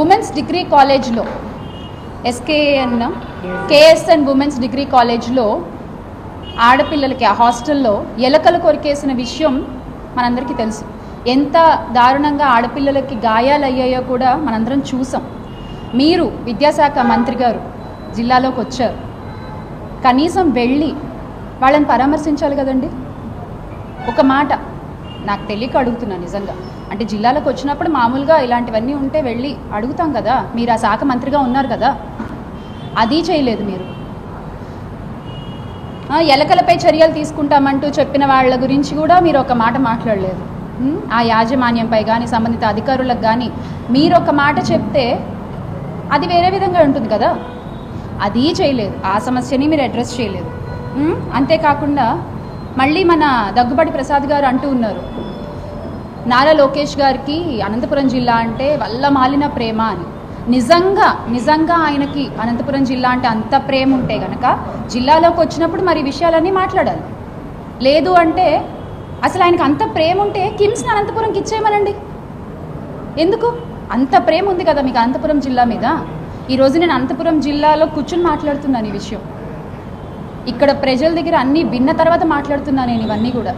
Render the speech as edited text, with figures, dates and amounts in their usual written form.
Women's degree కాలేజ్లో KSN women's degree కాలేజ్లో ఆడపిల్లలకి ఆ హాస్టల్లో ఎలకలు కొరికేసిన విషయం మనందరికీ తెలుసు. ఎంత దారుణంగా ఆడపిల్లలకి గాయాలు అయ్యాయో కూడా మనందరం చూసాం. మీరు విద్యాశాఖ మంత్రి గారు జిల్లాలోకి వచ్చారు, కనీసం వెళ్ళి వాళ్ళని పరామర్శించాలి కదండి. ఒక మాట నాకు తెలియక అడుగుతున్నా నిజంగా. అంటే జిల్లాలకు వచ్చినప్పుడు మామూలుగా ఇలాంటివన్నీ ఉంటే వెళ్ళి అడుగుతాం కదా, మీరు ఆ శాఖ మంత్రిగా ఉన్నారు కదా, అది చేయలేదు మీరు. ఎలకలపై చర్యలు తీసుకుంటామంటూ చెప్పిన వాళ్ళ గురించి కూడా మీరు ఒక మాట మాట్లాడలేదు. ఆ యాజమాన్యంపై కానీ సంబంధిత అధికారులకు కానీ మీరు ఒక మాట చెప్తే అది వేరే విధంగా ఉంటుంది కదా, అది చేయలేదు. ఆ సమస్యని మీరు అడ్రస్ చేయలేదు. అంతేకాకుండా మళ్ళీ మన దగ్గుబాటి ప్రసాద్ గారు అంటూ ఉన్నారు, నారా లోకేష్ గారికి అనంతపురం జిల్లా అంటే వల్ల మాలిన ప్రేమ అని. నిజంగా ఆయనకి అనంతపురం జిల్లా అంటే అంత ప్రేమ ఉంటే కనుక జిల్లాలోకి వచ్చినప్పుడు మరి విషయాలన్నీ మాట్లాడాలి. లేదు అంటే అసలు ఆయనకు అంత ప్రేమ ఉంటే కిమ్స్ని అనంతపురంకి ఇచ్చేయమనండి. ఎందుకు అంత ప్రేమ ఉంది కదా మీకు అనంతపురం జిల్లా మీద. ఈరోజు నేను అనంతపురం జిల్లాలో కూర్చుని మాట్లాడుతున్నాను ఈ విషయం. ఇక్కడ ప్రజల దగ్గర అన్నీ విన్న తర్వాత మాట్లాడుతున్నాను నేను ఇవన్నీ కూడా.